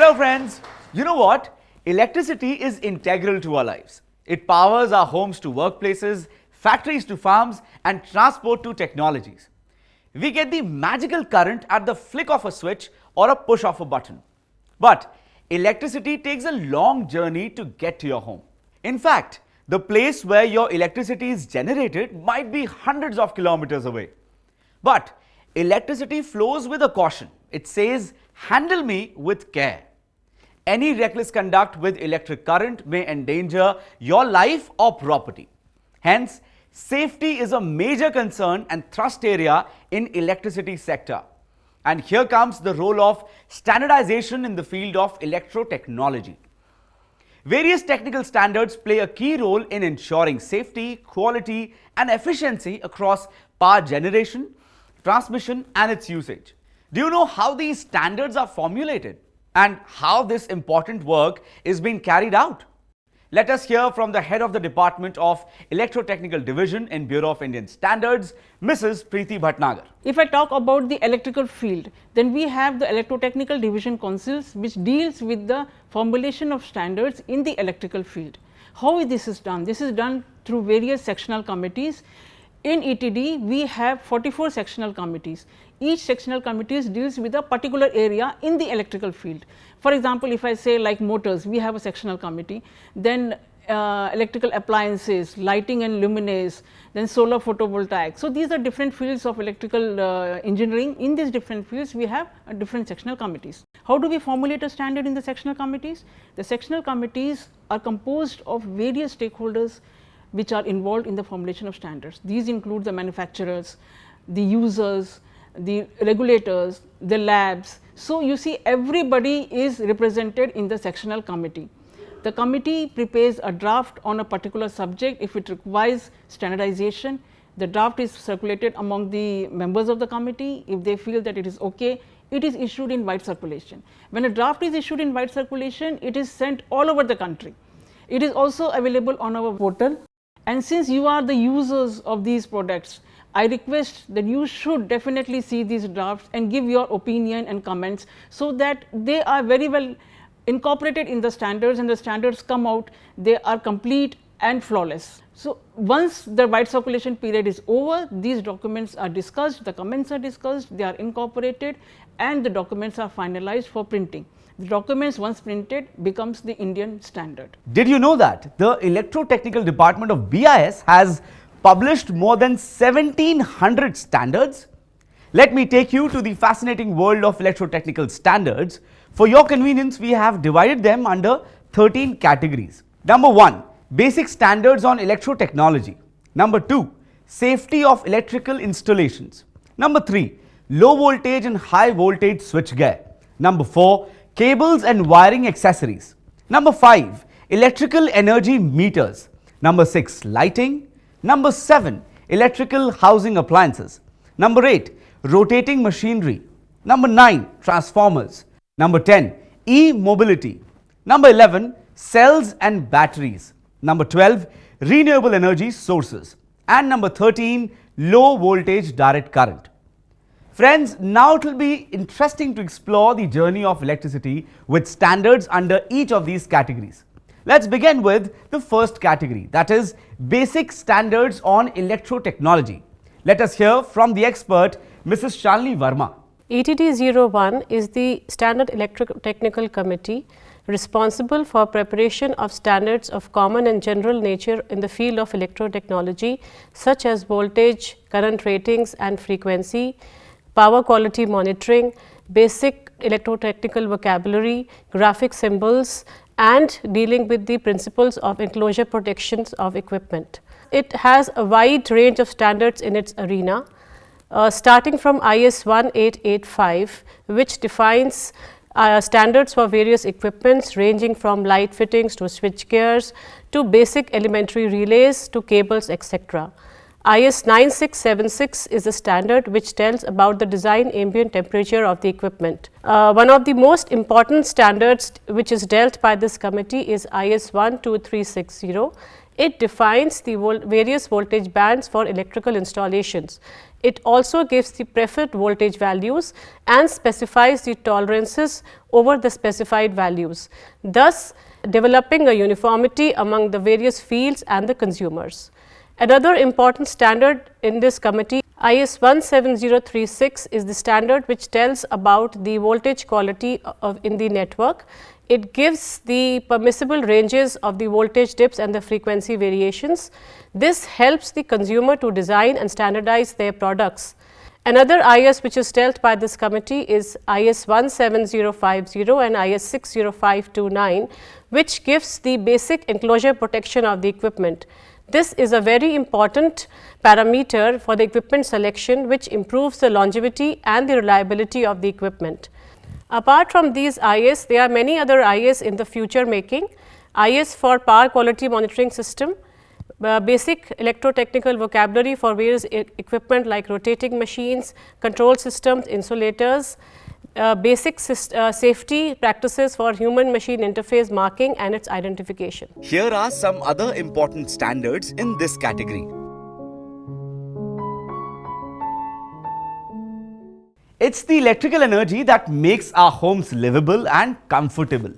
Hello friends, you know what? Electricity is integral to our lives. It powers our homes to workplaces, factories to farms and transport to technologies. We get the magical current at the flick of a switch or a push of a button. But electricity takes a long journey to get to your home. In fact, the place where your electricity is generated might be hundreds of kilometers away. But electricity flows with a caution. It says, handle me with care. Any reckless conduct with electric current may endanger your life or property. Hence, safety is a major concern and thrust area in electricity sector. And here comes the role of standardization in the field of electrotechnology. Various technical standards play a key role in ensuring safety, quality and efficiency across power generation, transmission and its usage. Do you know how these standards are formulated and how this important work is being carried out? Let us hear from the head of the Department of Electrotechnical Division in Bureau of Indian Standards, Mrs. Preeti Bhatnagar. If I talk about the electrical field, then we have the Electrotechnical Division Councils which deals with the formulation of standards in the electrical field. How this is done? This is done through various sectional committees. In ETD, we have 44 sectional committees. Each sectional committee deals with a particular area in the electrical field. For example, if I say like motors, we have a sectional committee, then electrical appliances, lighting and luminaires, then solar photovoltaic. So, these are different fields of electrical engineering. In these different fields, we have different sectional committees. How do we formulate a standard in the sectional committees? The sectional committees are composed of various stakeholders which are involved in the formulation of standards. These include the manufacturers, the users, the regulators, the labs. So, you see everybody is represented in the sectional committee. The committee prepares a draft on a particular subject. If it requires standardization, the draft is circulated among the members of the committee. If they feel that it is okay, it is issued in wide circulation. When a draft is issued in wide circulation, it is sent all over the country. It is also available on our portal. And since you are the users of these products, I request that you should definitely see these drafts and give your opinion and comments, so that they are very well incorporated in the standards, and the standards come out, they are complete and flawless. So, once the wide circulation period is over, these documents are discussed, the comments are discussed, they are incorporated and the documents are finalized for printing. The documents, once printed, becomes the Indian standard. Did you know that the Electrotechnical Department of BIS has published more than 1700 standards? Let me take you to the fascinating world of electrotechnical standards. For your convenience, we have divided them under 13 categories. Number 1, basic standards on electrotechnology. Number 2, safety of electrical installations. Number 3, low voltage and high voltage switchgear. Number 4, cables and wiring accessories. Number 5, electrical energy meters. Number 6, lighting. Number 7, electrical housing appliances. Number 8, rotating machinery. Number 9, transformers. Number 10, e-mobility. Number 11, cells and batteries. Number 12, renewable energy sources. And number 13, low voltage direct current. Friends, now it will be interesting to explore the journey of electricity with standards under each of these categories. Let's begin with the first category, that is basic standards on electrotechnology. Let us hear from the expert, Mrs. Shalini Verma. ETD 01 is the Standard Electrotechnical Committee responsible for preparation of standards of common and general nature in the field of electrotechnology, such as voltage, current ratings and frequency, power quality monitoring, basic electrotechnical vocabulary, graphic symbols and dealing with the principles of enclosure protections of equipment. It has a wide range of standards in its arena, starting from IS 1885, which defines standards for various equipments ranging from light fittings to switch gears to basic elementary relays to cables, etc. IS 9676 is a standard which tells about the design ambient temperature of the equipment. One of the most important standards which is dealt by this committee is IS 12360, It defines the various voltage bands for electrical installations. It also gives the preferred voltage values and specifies the tolerances over the specified values, thus developing a uniformity among the various fields and the consumers. Another important standard in this committee, IS 17036, is the standard which tells about the voltage quality in the network. It gives the permissible ranges of the voltage dips and the frequency variations. This helps the consumer to design and standardize their products. Another IS which is dealt by this committee is IS 17050 and IS 60529, which gives the basic enclosure protection of the equipment. This is a very important parameter for the equipment selection, which improves the longevity and the reliability of the equipment. Apart from these IS, there are many other IS in the future making. IS for power quality monitoring system, basic electrotechnical vocabulary for various equipment like rotating machines, control systems, insulators, basic safety practices for human machine interface marking and its identification. Here are some other important standards in this category. It's the electrical energy that makes our homes livable and comfortable.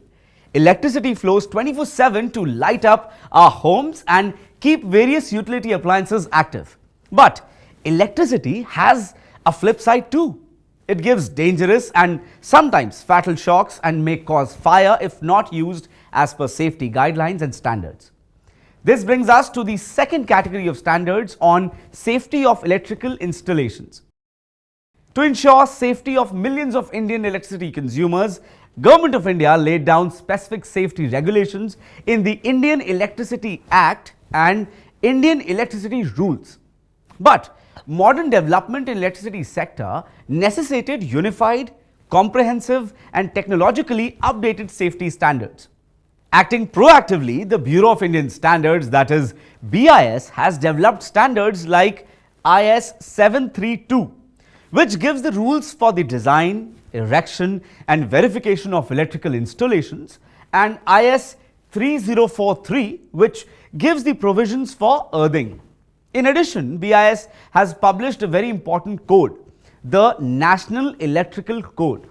Electricity flows 24/7 to light up our homes and keep various utility appliances active. But electricity has a flip side too. It gives dangerous and sometimes fatal shocks and may cause fire if not used as per safety guidelines and standards. This brings us to the second category of standards on safety of electrical installations. To ensure safety of millions of Indian electricity consumers, Government of India laid down specific safety regulations in the Indian Electricity Act and Indian Electricity Rules. But modern development in electricity sector necessitated unified, comprehensive and technologically updated safety standards. Acting proactively, the Bureau of Indian Standards, that is BIS, has developed standards like IS 732, which gives the rules for the design, erection and verification of electrical installations, and IS 3043, which gives the provisions for earthing. In addition, BIS has published a very important code, the National Electrical Code.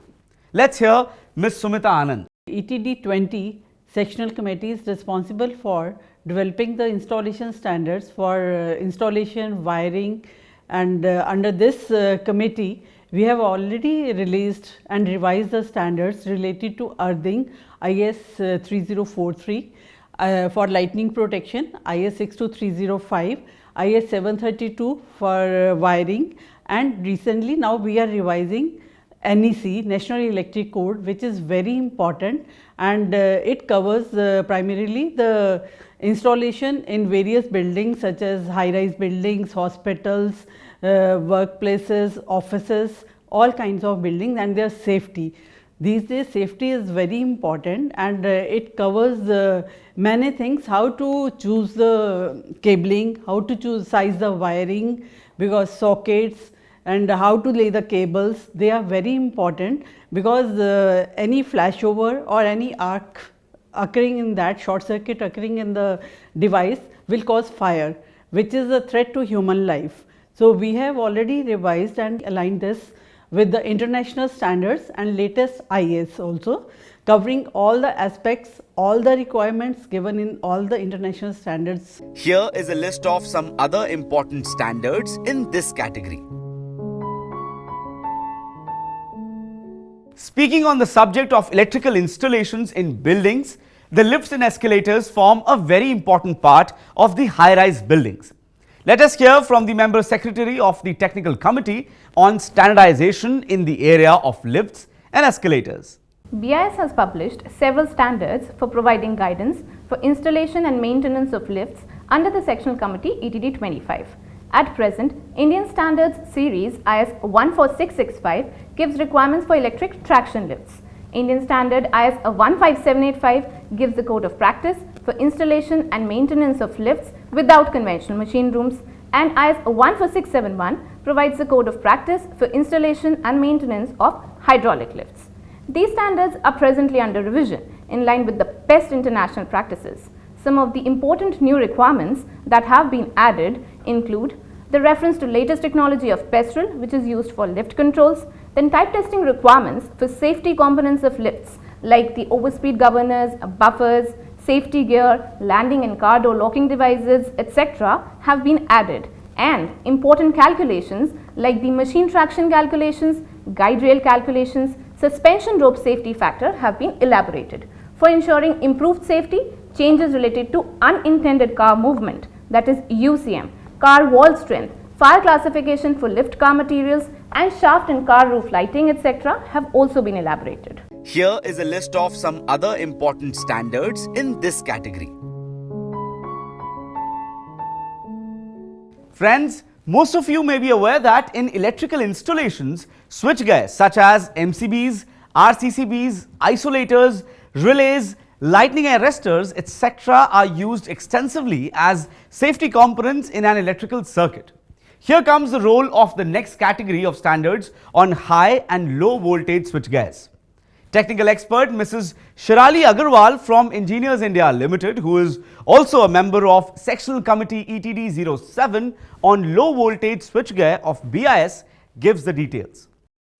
Let's hear Ms. Sumita Anand. ETD 20 sectional committee is responsible for developing the installation standards for installation, wiring, and under this committee we have already released and revised the standards related to earthing, IS 3043, for lightning protection, IS 62305, IS 732 for wiring, and recently now we are revising NEC, National Electric Code, which is very important, and it covers primarily the installation in various buildings such as high-rise buildings, hospitals, workplaces, offices, all kinds of buildings and their safety. These days safety is very important, and it covers many things, how to choose the cabling, how to size the wiring, because sockets and how to lay the cables, they are very important, because any flashover or any arc occurring in that, short circuit occurring in the device will cause fire, which is a threat to human life. So we have already revised and aligned this with the international standards and latest IS also, covering all the aspects, all the requirements given in all the international standards. Here is a list of some other important standards in this category. Speaking on the subject of electrical installations in buildings, the lifts and escalators form a very important part of the high-rise buildings. Let us hear from the Member Secretary of the Technical Committee on standardization in the area of lifts and escalators. BIS has published several standards for providing guidance for installation and maintenance of lifts under the Sectional Committee ETD 25. At present, Indian Standards Series IS 14665 gives requirements for electric traction lifts. Indian Standard IS 15785 gives the code of practice for installation and maintenance of lifts without conventional machine rooms, and IS 14671 provides the code of practice for installation and maintenance of hydraulic lifts. These standards are presently under revision in line with the best international practices. some of the important new requirements that have been added include the reference to latest technology of PESREL, which is used for lift controls, then type testing requirements for safety components of lifts like the overspeed governors, buffers, safety gear, landing and car door locking devices, etc. have been added, and important calculations like the machine traction calculations, guide rail calculations, suspension rope safety factor have been elaborated. For ensuring improved safety, changes related to unintended car movement, that is UCM, car wall strength, fire classification for lift car materials, and shaft and car roof lighting, etc. have also been elaborated. Here is a list of some other important standards in this category. Friends, most of you may be aware that in electrical installations, switchgears such as MCBs, RCCBs, isolators, relays, lightning arresters, etc. are used extensively as safety components in an electrical circuit. Here comes the role of the next category of standards on high and low voltage switchgears. Technical expert Mrs. Shirali Agarwal from Engineers India Limited, who is also a member of Sectional Committee ETD 07 on low voltage switchgear of BIS, gives the details.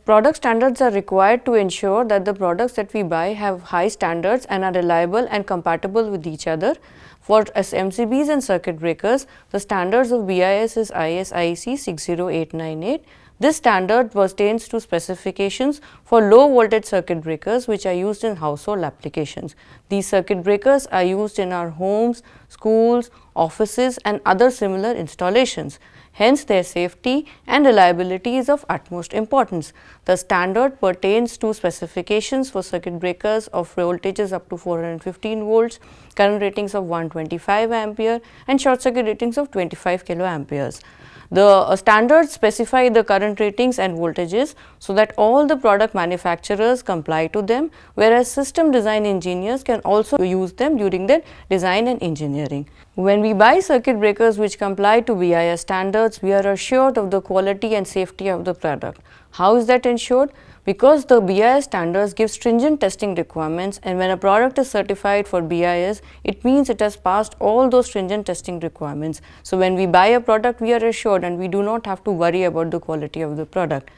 Product standards are required to ensure that the products that we buy have high standards and are reliable and compatible with each other. For MCBs and circuit breakers, the standards of BIS is IS IEC 60898. This standard pertains to specifications for low voltage circuit breakers which are used in household applications. These circuit breakers are used in our homes, schools, offices and other similar installations. Hence, their safety and reliability is of utmost importance. The standard pertains to specifications for circuit breakers of voltages up to 415 volts, current ratings of 125 ampere and short circuit ratings of 25 kiloamperes. The standards specify the current ratings and voltages so that all the product manufacturers comply to them, whereas system design engineers can also use them during their design and engineering. When we buy circuit breakers which comply to BIS standards, we are assured of the quality and safety of the product. How is that ensured? Because the BIS standards give stringent testing requirements, and when a product is certified for BIS, it means it has passed all those stringent testing requirements. So, when we buy a product, we are assured and we do not have to worry about the quality of the product.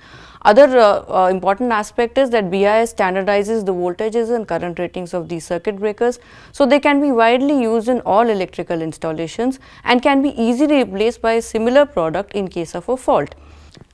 Other important aspect is that BIS standardizes the voltages and current ratings of these circuit breakers, so they can be widely used in all electrical installations and can be easily replaced by a similar product in case of a fault.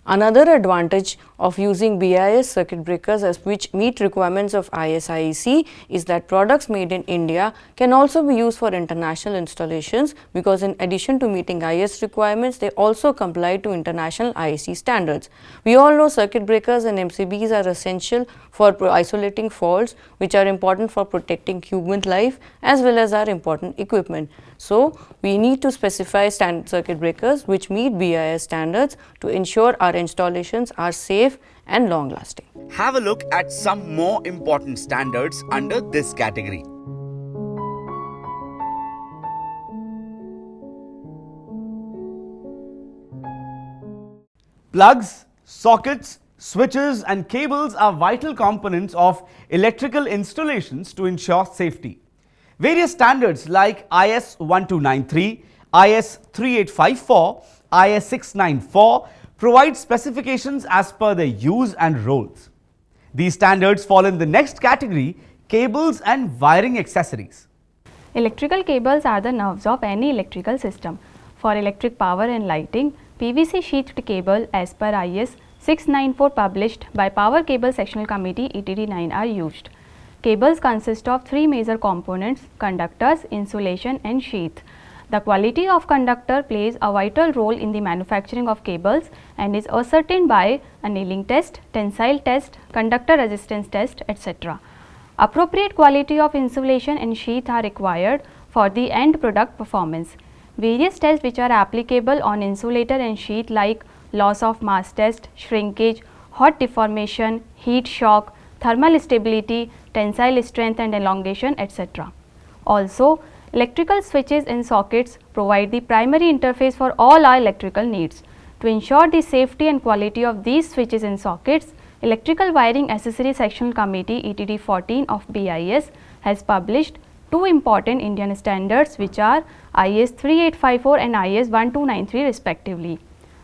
Another advantage of using BIS circuit breakers which meet requirements of IS IEC is that products made in India can also be used for international installations, because in addition to meeting IS requirements, they also comply to international IEC standards. We all know circuit breakers and MCBs are essential for isolating faults, which are important for protecting human life as well as our important equipment. So, we need to specify circuit breakers which meet BIS standards to ensure our installations are safe and long lasting. Have a look at some more important standards under this category. Plugs, sockets, switches and cables are vital components of electrical installations to ensure safety. Various standards like IS 1293, IS 3854, IS 694 provide specifications as per their use and roles. These standards fall in the next category, cables and wiring accessories. Electrical cables are the nerves of any electrical system. For electric power and lighting, PVC sheathed cable as per IS 694 published by Power Cable Sectional Committee ETD 9 are used. Cables consist of three major components: conductors, insulation and sheath. The quality of conductor plays a vital role in the manufacturing of cables and is ascertained by annealing test, tensile test, conductor resistance test, etc. Appropriate quality of insulation and sheath are required for the end product performance. Various tests which are applicable on insulator and sheath like loss of mass test, shrinkage, hot deformation, heat shock, thermal stability, tensile strength and elongation, etc. Also, electrical switches and sockets provide the primary interface for all our electrical needs. To ensure the safety and quality of these switches and sockets, Electrical Wiring Accessory Sectional Committee ETD 14 of BIS has published two important Indian standards which are IS 3854 and IS 1293 respectively.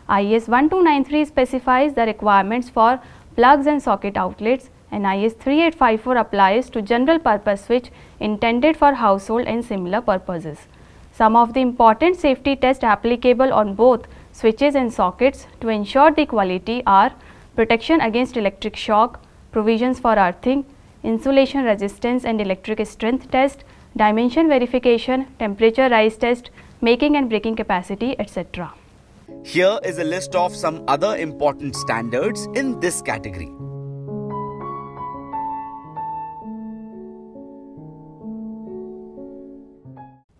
IS 1293 specifies the requirements for plugs and socket outlets, and IS 3854 applies to general purpose switch intended for household and similar purposes. Some of the important safety tests applicable on both switches and sockets to ensure the quality are protection against electric shock, provisions for earthing, insulation resistance and electric strength test, dimension verification, temperature rise test, making and breaking capacity, etc. Here is a list of some other important standards in this category.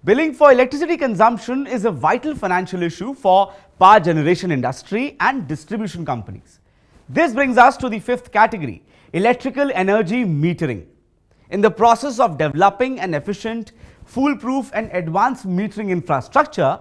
Billing for electricity consumption is a vital financial issue for power generation industry and distribution companies. This brings us to the fifth category, electrical energy metering. In the process of developing an efficient, foolproof and advanced metering infrastructure,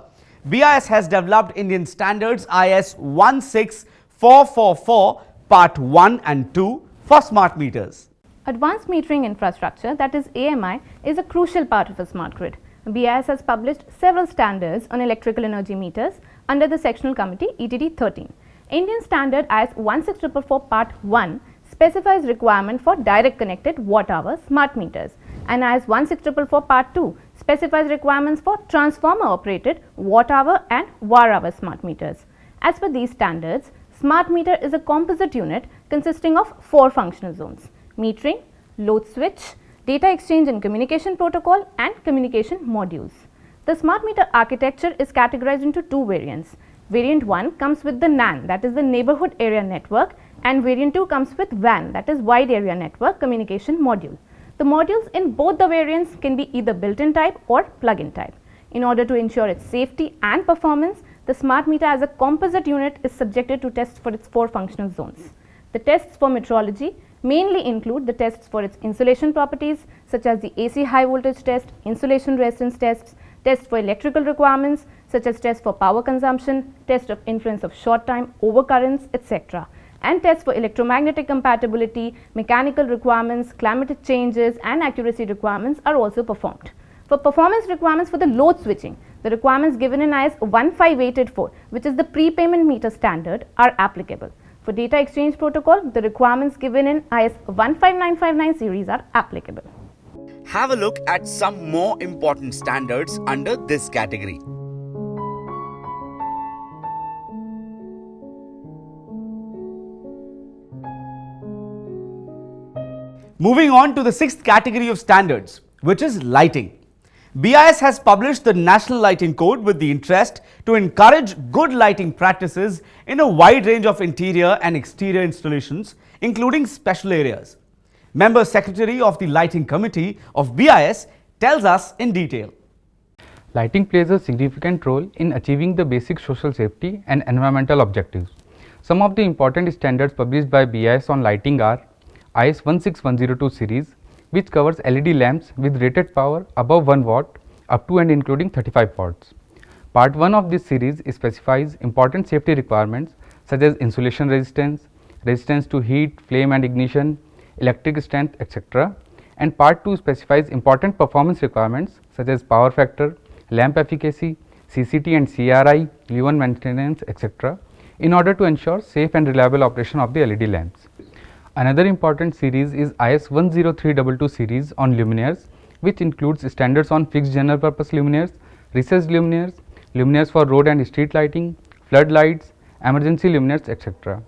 BIS has developed Indian standards IS 16444 Part 1 and 2 for smart meters. Advanced metering infrastructure, that is AMI, is a crucial part of a smart grid. BIS has published several standards on electrical energy meters under the Sectional Committee ETD 13. Indian standard IS 16444 Part 1 specifies requirement for direct connected watt-hour smart meters, and IS 16444 Part 2 specifies requirements for transformer operated watt-hour and war-hour smart meters. As per these standards, smart meter is a composite unit consisting of 4 functional zones: metering, load switch, data exchange and communication protocol, and communication modules. The smart meter architecture is categorized into 2 variants. Variant 1 comes with the NAN, that is the neighborhood area network, and variant 2 comes with WAN, that is wide area network communication module. The modules in both the variants can be either built-in type or plug-in type. In order to ensure its safety and performance, the smart meter as a composite unit is subjected to tests for its 4 functional zones. The tests for metrology mainly include the tests for its insulation properties such as the AC high voltage test, insulation resistance tests, tests for electrical requirements such as tests for power consumption, test of influence of short time, overcurrents, etc., and tests for electromagnetic compatibility, mechanical requirements, climatic changes and accuracy requirements are also performed. For performance requirements for the load switching, the requirements given in IS 15884, which is the prepayment meter standard, are applicable. For data exchange protocol, the requirements given in IS 15959 series are applicable. Have a look at some more important standards under this category. Moving on to the sixth category of standards, which is lighting. BIS has published the National Lighting Code with the interest to encourage good lighting practices in a wide range of interior and exterior installations, including special areas. Member Secretary of the Lighting Committee of BIS tells us in detail. Lighting plays a significant role in achieving the basic social safety and environmental objectives. Some of the important standards published by BIS on lighting are IS 16102 series, which covers LED lamps with rated power above 1 watt up to and including 35 watts. Part 1 of this series specifies important safety requirements such as insulation resistance, resistance to heat, flame and ignition, electric strength, etc. And Part 2 specifies important performance requirements such as power factor, lamp efficacy, CCT and CRI, lumen maintenance, etc. in order to ensure safe and reliable operation of the LED lamps. Another important series is IS 10322 series on luminaires, which includes standards on fixed general purpose luminaires, recessed luminaires, luminaires for road and street lighting, flood lights, emergency luminaires, etc.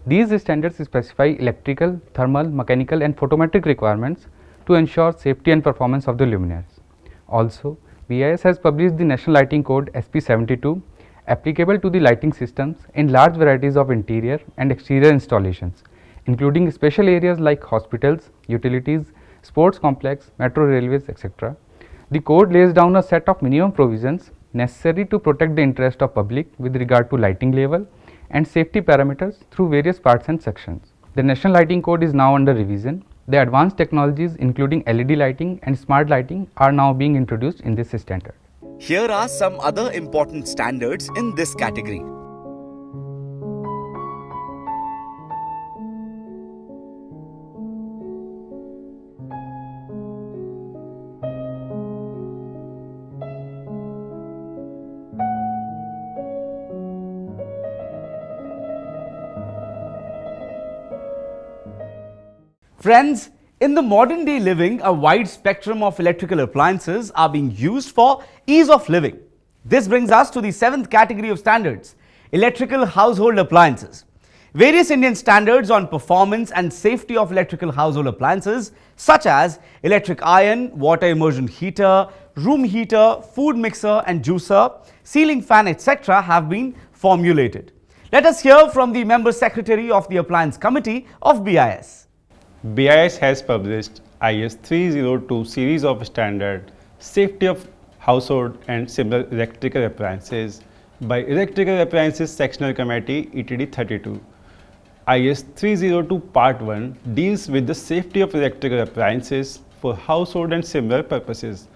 These standards specify electrical, thermal, mechanical and photometric requirements to ensure safety and performance of the luminaires. Also, BIS has published the National Lighting Code SP 72 applicable to the lighting systems in large varieties of interior and exterior installations, including special areas like hospitals, utilities, sports complex, metro railways, etc. The code lays down a set of minimum provisions necessary to protect the interest of public with regard to lighting level and safety parameters through various parts and sections. The National Lighting Code is now under revision. The advanced technologies including LED lighting and smart lighting are now being introduced in this standard. Here are some other important standards in this category. Friends, in the modern day living, a wide spectrum of electrical appliances are being used for ease of living. This brings us to the 7th category of standards, electrical household appliances. Various Indian standards on performance and safety of electrical household appliances such as electric iron, water immersion heater, room heater, food mixer and juicer, ceiling fan etc. have been formulated. Let us hear from the Member Secretary of the Appliance Committee of BIS. BIS has published IS 302 series of standard safety of household and similar electrical appliances by Electrical Appliances Sectional Committee ETD 32. IS 302 Part 1 deals with the safety of electrical appliances for household and similar purposes.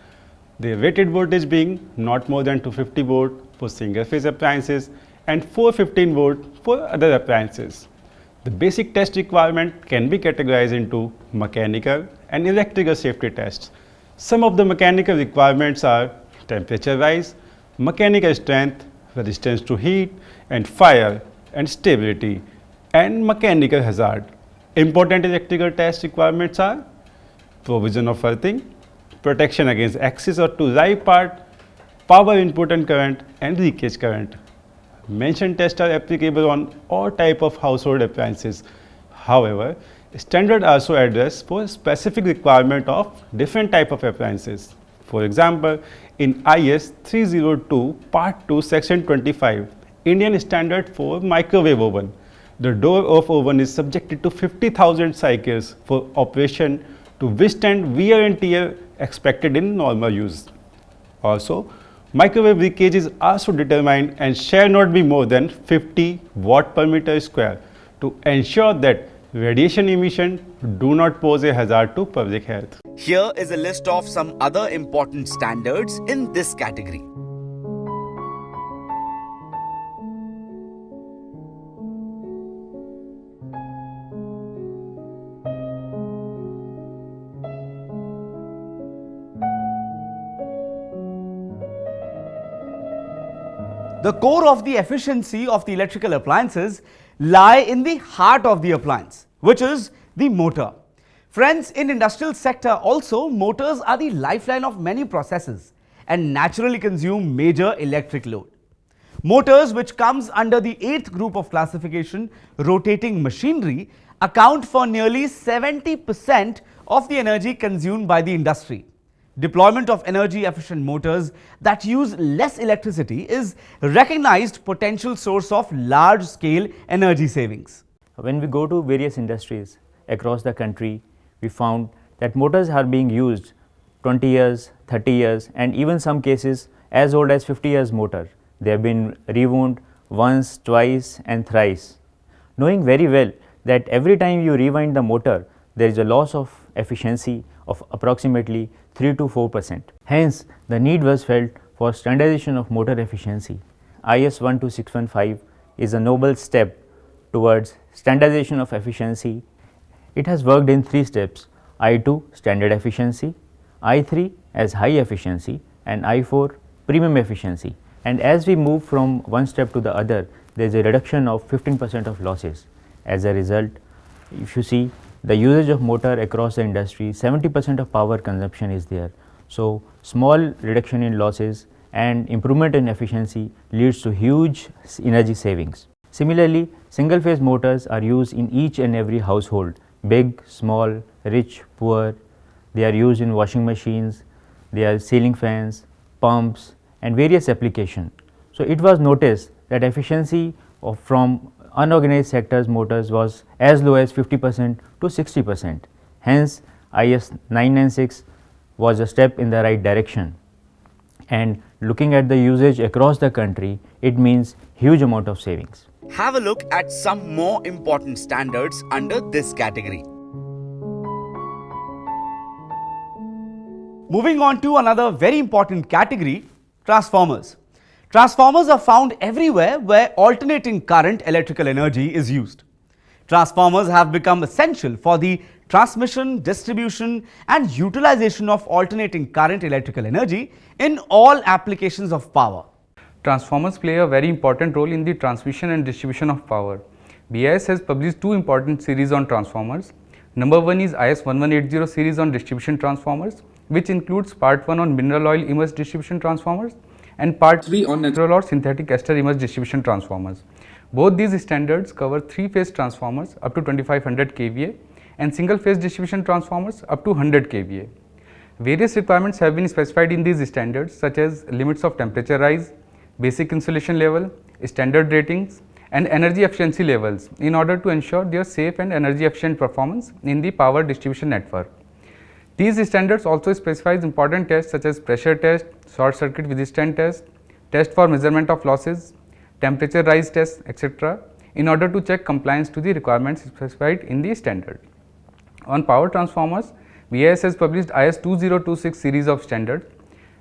The rated voltage being not more than 250 volt for single phase appliances and 415 volt for other appliances. The basic test requirement can be categorized into mechanical and electrical safety tests. Some of the mechanical requirements are temperature rise, mechanical strength, resistance to heat and fire and stability, and mechanical hazard. Important electrical test requirements are provision of earthing, protection against axis or to drive part, power input and current, and leakage current. Mentioned tests are applicable on all type of household appliances. However, standards also address for specific requirement of different type of appliances. For example, in IS 302 Part 2 Section 25, Indian standard for microwave oven, the door of oven is subjected to 50,000 cycles for operation to withstand wear and tear expected in normal use. Also, microwave leakage is also determined and shall not be more than 50 watt per meter square to ensure that radiation emission do not pose a hazard to public health. Here is a list of some other important standards in this category. The core of the efficiency of the electrical appliances lie in the heart of the appliance, which is the motor. Friends, in industrial sector also, motors are the lifeline of many processes and naturally consume major electric load. Motors, which comes under the 8th group of classification, rotating machinery, account for nearly 70% of the energy consumed by the industry. Deployment of energy efficient motors that use less electricity is recognized potential source of large scale energy savings. When we go to various industries across the country, we found that motors are being used 20 years, 30 years and even some cases as old as 50 years motor. They have been rewound once, twice and thrice. Knowing very well that every time you rewind the motor, there is a loss of efficiency of approximately 3 to 4%. Hence, the need was felt for standardization of motor efficiency. IS 12615 is a noble step towards standardization of efficiency. It has worked in 3 steps: I2 standard efficiency, I3 as high efficiency and I4 premium efficiency. And as we move from one step to the other, there is a reduction of 15% of losses. As a result, if you see the usage of motor across the industry, 70% of power consumption is there. So, small reduction in losses and improvement in efficiency leads to huge energy savings. Similarly, single phase motors are used in each and every household, big, small, rich, poor. They are used in washing machines, they are ceiling fans, pumps and various applications. So, it was noticed that efficiency from unorganized sectors motors was as low as 50% to 60%. Hence, IS 996 was a step in the right direction. And looking at the usage across the country, it means huge amount of savings. Have a look at some more important standards under this category. Moving on to another very important category, transformers. Transformers are found everywhere where alternating current electrical energy is used. Transformers have become essential for the transmission, distribution and utilization of alternating current electrical energy in all applications of power. Transformers play a very important role in the transmission and distribution of power. BIS has published 2 important series on transformers. Number 1 is IS 1180 series on distribution transformers, which includes part 1 on mineral oil immersed distribution transformers and part 3 on natural or synthetic ester immersed distribution transformers. Both these standards cover 3-phase transformers up to 2500 kVA and single-phase distribution transformers up to 100 kVA. Various requirements have been specified in these standards, such as limits of temperature rise, basic insulation level, standard ratings and energy efficiency levels in order to ensure their safe and energy efficient performance in the power distribution network. These standards also specifies important tests such as pressure test, short circuit resistance test, test for measurement of losses, temperature rise test, etc. in order to check compliance to the requirements specified in the standard. On power transformers, BIS has published IS 2026 series of standards.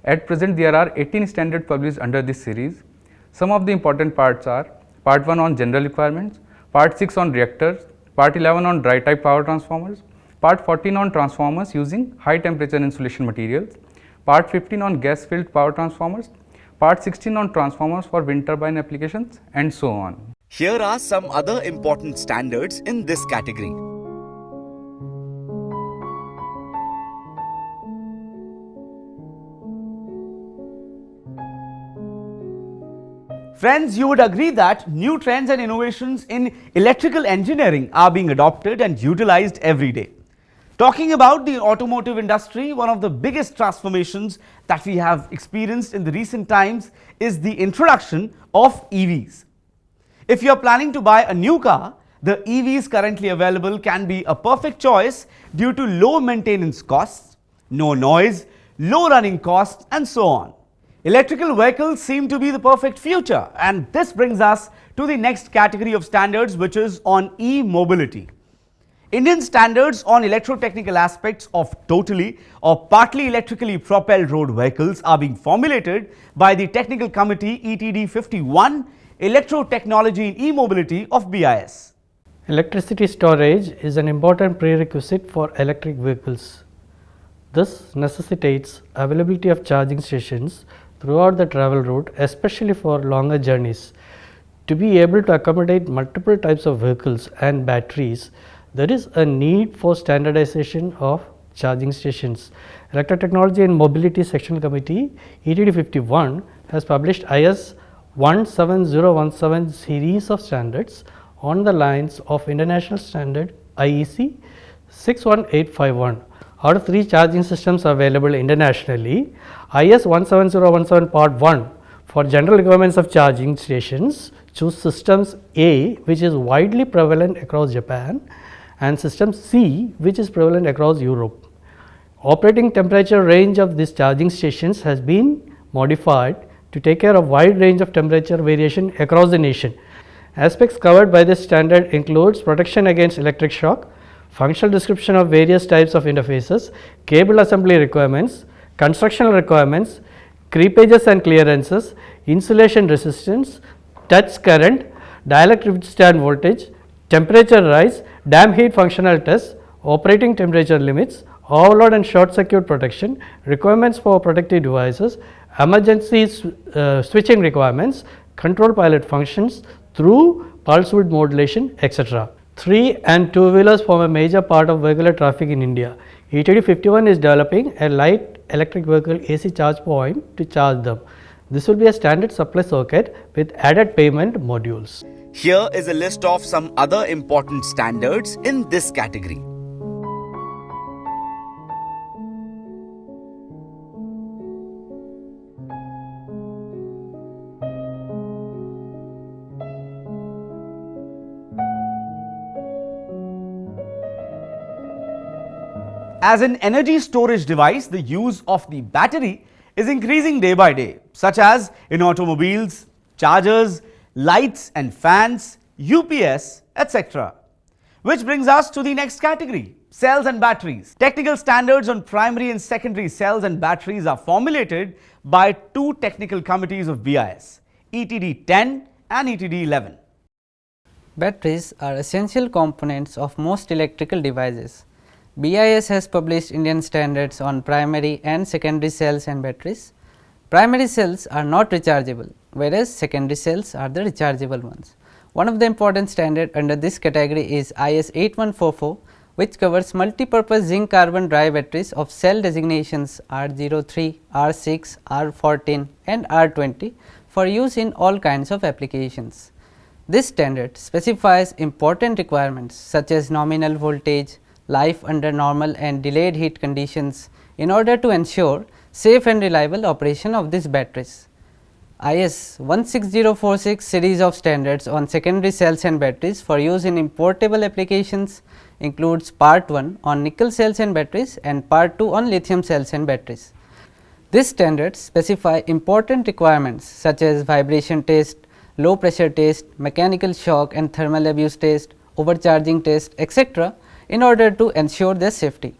At present, there are 18 standards published under this series. Some of the important parts are Part 1 on general requirements, Part 6 on reactors, Part 11 on dry type power transformers, Part 14 on transformers using high temperature insulation materials, Part 15 on gas filled power transformers, Part 16 on transformers for wind turbine applications, and so on. Here are some other important standards in this category. Friends, you would agree that new trends and innovations in electrical engineering are being adopted and utilized every day. Talking about the automotive industry, one of the biggest transformations that we have experienced in the recent times is the introduction of EVs. If you are planning to buy a new car, the EVs currently available can be a perfect choice due to low maintenance costs, no noise, low running costs, and so on. Electrical vehicles seem to be the perfect future, and this brings us to the next category of standards, which is on e-mobility. Indian standards on electrotechnical aspects of totally or partly electrically propelled road vehicles are being formulated by the Technical Committee ETD 51, Electrotechnology in E-Mobility of BIS. Electricity storage is an important prerequisite for electric vehicles. This necessitates availability of charging stations throughout the travel route, especially for longer journeys. To be able to accommodate multiple types of vehicles and batteries, there is a need for standardization of charging stations. Electrotechnology and Mobility Sectional Committee ETD 51 has published IS 17017 series of standards on the lines of International Standard IEC 61851. Out of 3 charging systems available internationally, IS 17017 Part 1 for general requirements of charging stations choose systems A, which is widely prevalent across Japan, and system C, which is prevalent across Europe. Operating temperature range of these charging stations has been modified to take care of wide range of temperature variation across the nation. Aspects covered by this standard includes protection against electric shock, functional description of various types of interfaces, cable assembly requirements, constructional requirements, creepages and clearances, insulation resistance, touch current, dielectric withstand voltage, temperature rise, dam heat functional tests, operating temperature limits, overload and short circuit protection, requirements for protective devices, emergency switching requirements, control pilot functions through pulse width modulation, etc. 3 and 2-wheelers form a major part of vehicular traffic in India. ETD 51 is developing a light electric vehicle AC charge point to charge them. This will be a standard supply circuit with added payment modules. Here is a list of some other important standards in this category. As an energy storage device, the use of the battery is increasing day by day, such as in automobiles, chargers, lights and fans, UPS, etc. Which brings us to the next category, cells and batteries. Technical standards on primary and secondary cells and batteries are formulated by 2 technical committees of BIS, ETD 10 and ETD 11. Batteries are essential components of most electrical devices. BIS has published Indian standards on primary and secondary cells and batteries. Primary cells are not rechargeable, whereas secondary cells are the rechargeable ones. One of the important standards under this category is IS 8144 which covers multi-purpose zinc carbon dry batteries of cell designations R03, R6, R14 and R20 for use in all kinds of applications. This standard specifies important requirements such as nominal voltage, life under normal and delayed heat conditions in order to ensure safe and reliable operation of these batteries. IS 16046 series of standards on secondary cells and batteries for use in importable applications includes part 1 on nickel cells and batteries and part 2 on lithium cells and batteries. These standards specify important requirements such as vibration test, low pressure test, mechanical shock and thermal abuse test, overcharging test, etc. in order to ensure their safety.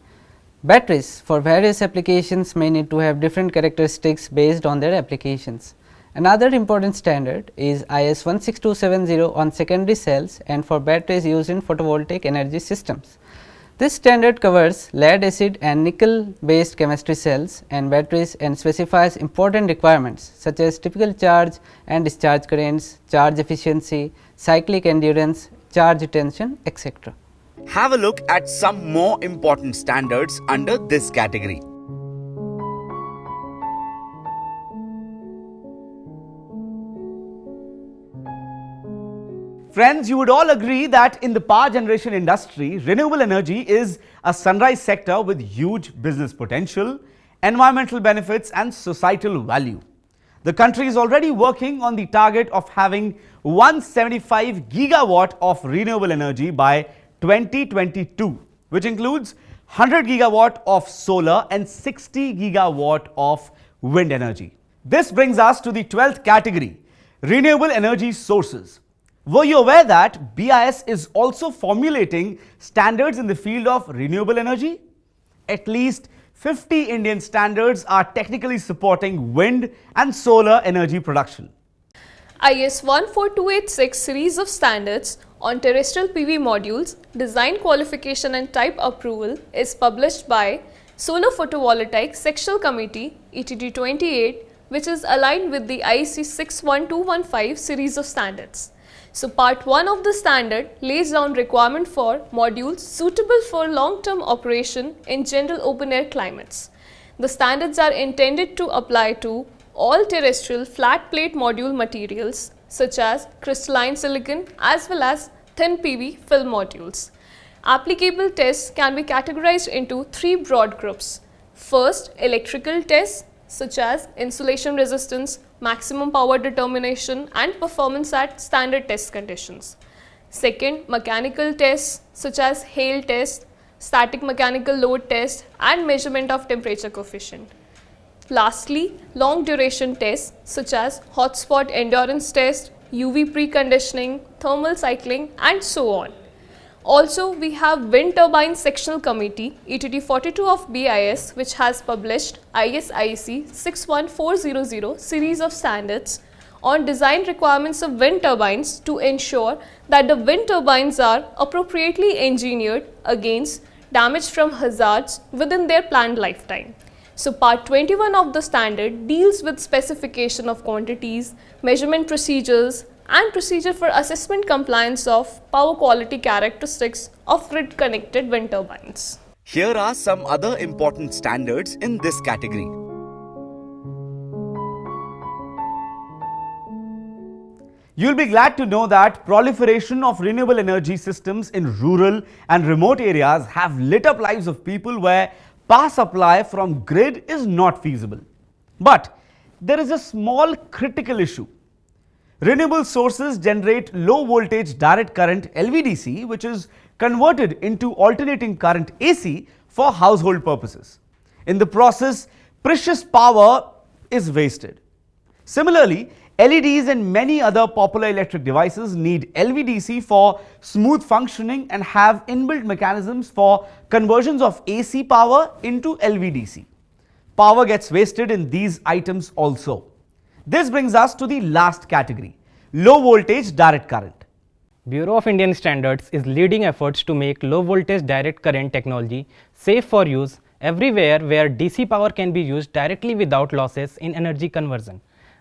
Batteries for various applications may need to have different characteristics based on their applications. Another important standard is IS 16270 on secondary cells and for batteries used in photovoltaic energy systems. This standard covers lead acid and nickel based chemistry cells and batteries and specifies important requirements such as typical charge and discharge currents, charge efficiency, cyclic endurance, charge retention, etc. Have a look at some more important standards under this category. Friends, you would all agree that in the power generation industry, renewable energy is a sunrise sector with huge business potential, environmental benefits and societal value. The country is already working on the target of having 175 gigawatt of renewable energy by 2022, which includes 100 gigawatt of solar and 60 gigawatt of wind energy. This brings us to the 12th category, renewable energy sources. Were you aware that BIS is also formulating standards in the field of renewable energy? At least 50 Indian standards are technically supporting wind and solar energy production. IS 14286 series of standards on terrestrial PV modules, design qualification and type approval is published by Solar Photovoltaic Sectional Committee ETD 28, which is aligned with the IEC 61215 series of standards. So, part 1 of the standard lays down requirement for modules suitable for long-term operation in general open-air climates. The standards are intended to apply to all terrestrial flat plate module materials such as crystalline silicon as well as thin PV film modules. Applicable tests can be categorized into 3 broad groups. First, electrical tests such as insulation resistance, maximum power determination and performance at standard test conditions. Second, mechanical tests such as hail test, static mechanical load test and measurement of temperature coefficient. Lastly, long duration tests such as hotspot endurance test, UV preconditioning, thermal cycling and so on. Also, we have Wind Turbine Sectional Committee ETD 42 of BIS, which has published IS/IEC 61400 series of standards on design requirements of wind turbines to ensure that the wind turbines are appropriately engineered against damage from hazards within their planned lifetime. So, part 21 of the standard deals with specification of quantities, measurement procedures and procedure for assessment compliance of power quality characteristics of grid connected wind turbines. Here are some other important standards in this category. You'll be glad to know that proliferation of renewable energy systems in rural and remote areas have lit up lives of people where power supply from grid is not feasible. But there is a small critical issue. Renewable sources generate low voltage direct current LVDC, which is converted into alternating current AC for household purposes. In the process, precious power is wasted. Similarly, LEDs and many other popular electric devices need LVDC for smooth functioning and have inbuilt mechanisms for conversions of AC power into LVDC. Power gets wasted in these items also. This brings us to the last category, low voltage direct current. Bureau of Indian Standards is leading efforts to make low voltage direct current technology safe for use everywhere where DC power can be used directly without losses in energy conversion.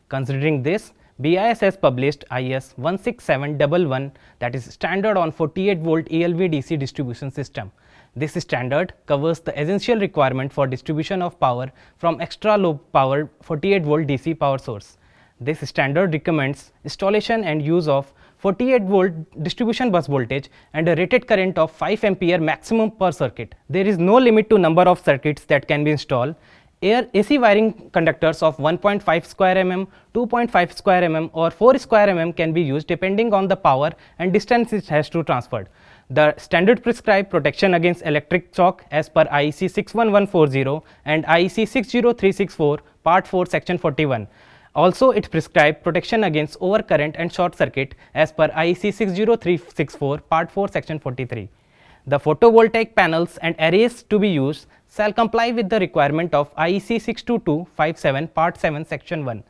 Considering this, BIS has published IS 16711, that is standard on 48 volt ELV DC distribution system. This standard covers the essential requirement for distribution of power from extra low power 48 volt DC power source. This standard recommends installation and use of 48 volt distribution bus voltage and a rated current of 5 ampere maximum per circuit. There is no limit to number of circuits that can be installed. AC wiring conductors of 1.5 square mm, 2.5 square mm or 4 square mm can be used depending on the power and distance it has to transferred. The standard prescribe protection against electric shock as per IEC 61140 and IEC 60364 part 4 section 41. Also, it prescribes protection against overcurrent and short circuit as per IEC 60364 part 4 section 43. The photovoltaic panels and arrays to be used shall comply with the requirement of IEC 62257 part 7 section 1.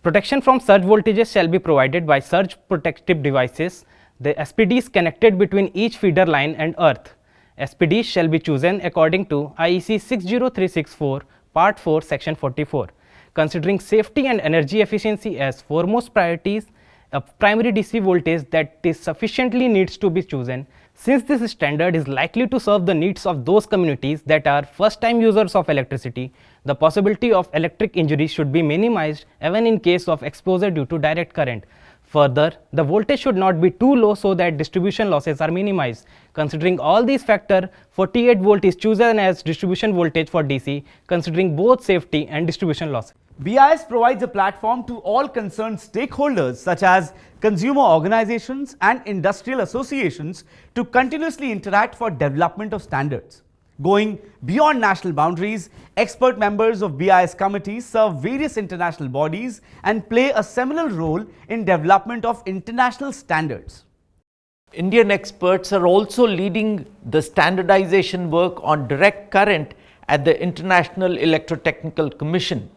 Protection from surge voltages shall be provided by surge protective devices. The SPDs connected between each feeder line and earth. SPDs shall be chosen according to IEC 60364 part 4 section 44. Considering safety and energy efficiency as foremost priorities, a primary DC voltage that is sufficiently needs to be chosen. Since this standard is likely to serve the needs of those communities that are first time users of electricity, the possibility of electric injury should be minimized even in case of exposure due to direct current. Further, the voltage should not be too low so that distribution losses are minimized. Considering all these factors, 48 volt is chosen as distribution voltage for DC, considering both safety and distribution losses. BIS provides a platform to all concerned stakeholders such as consumer organizations and industrial associations to continuously interact for development of standards. Going beyond national boundaries, expert members of BIS committees serve various international bodies and play a seminal role in development of international standards. Indian experts are also leading the standardization work on direct current at the International Electrotechnical Commission.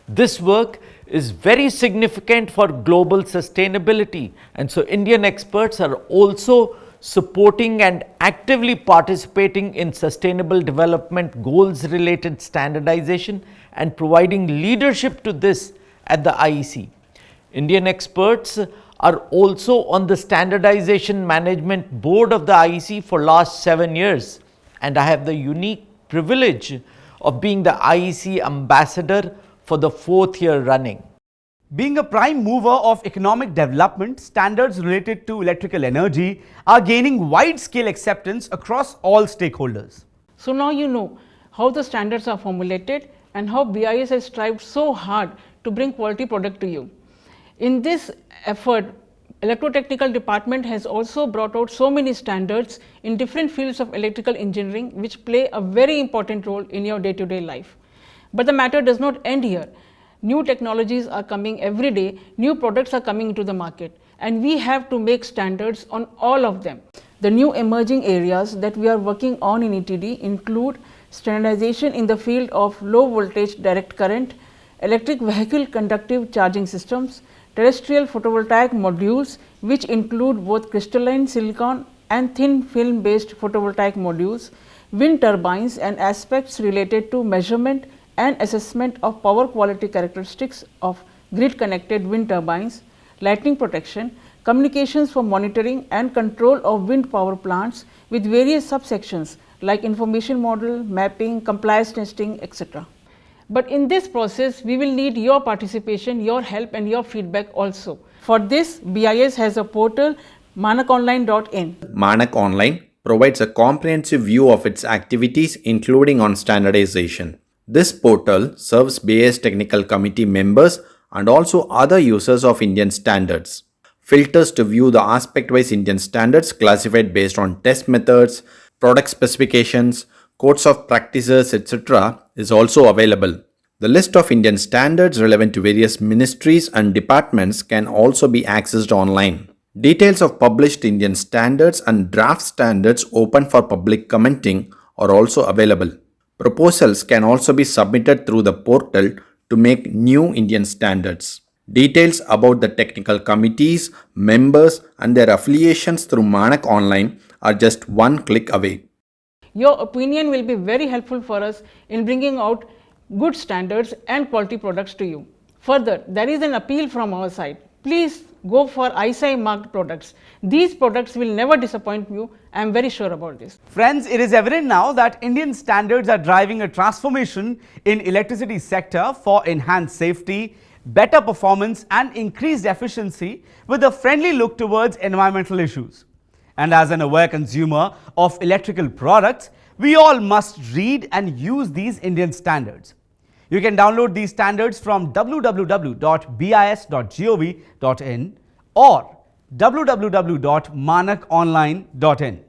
This work is very significant for global sustainability, and so Indian experts are also supporting and actively participating in sustainable development goals related standardization and providing leadership to this at the IEC. Indian experts are also on the standardization management board of the IEC for last 7 years, and I have the unique privilege of being the IEC ambassador for the 4th year running. Being a prime mover of economic development, standards related to electrical energy are gaining wide-scale acceptance across all stakeholders. So now you know how the standards are formulated and how BIS has strived so hard to bring quality product to you. In this effort, Electrotechnical Department has also brought out so many standards in different fields of electrical engineering which play a very important role in your day-to-day life. But the matter does not end here. New technologies are coming every day, new products are coming into the market, and we have to make standards on all of them. The new emerging areas that we are working on in ETD include standardization in the field of low voltage direct current, electric vehicle conductive charging systems, terrestrial photovoltaic modules which include both crystalline silicon and thin film based photovoltaic modules, wind turbines and aspects related to measurement and assessment of power quality characteristics of grid connected wind turbines, lightning protection, communications for monitoring and control of wind power plants with various subsections like information model, mapping, compliance testing, etc. But in this process, we will need your participation, your help and your feedback also. For this, BIS has a portal, manakonline.in. Manak Online provides a comprehensive view of its activities including on standardization. This portal serves BIS Technical Committee members and also other users of Indian standards. Filters to view the aspect-wise Indian standards classified based on test methods, product specifications, codes of practices, etc. is also available. The list of Indian standards relevant to various ministries and departments can also be accessed online. Details of published Indian standards and draft standards open for public commenting are also available. Proposals can also be submitted through the portal to make new Indian standards. Details about the technical committees, members and their affiliations through Manak Online are just one click away. Your opinion will be very helpful for us in bringing out good standards and quality products to you. Further, there is an appeal from our side. Please go for ISI marked products. These products will never disappoint you. I am very sure about this. Friends, it is evident now that Indian standards are driving a transformation in electricity sector for enhanced safety, better performance and increased efficiency with a friendly look towards environmental issues. And as an aware consumer of electrical products, we all must read and use these Indian standards. You can download these standards from www.bis.gov.in or www.manakonline.in.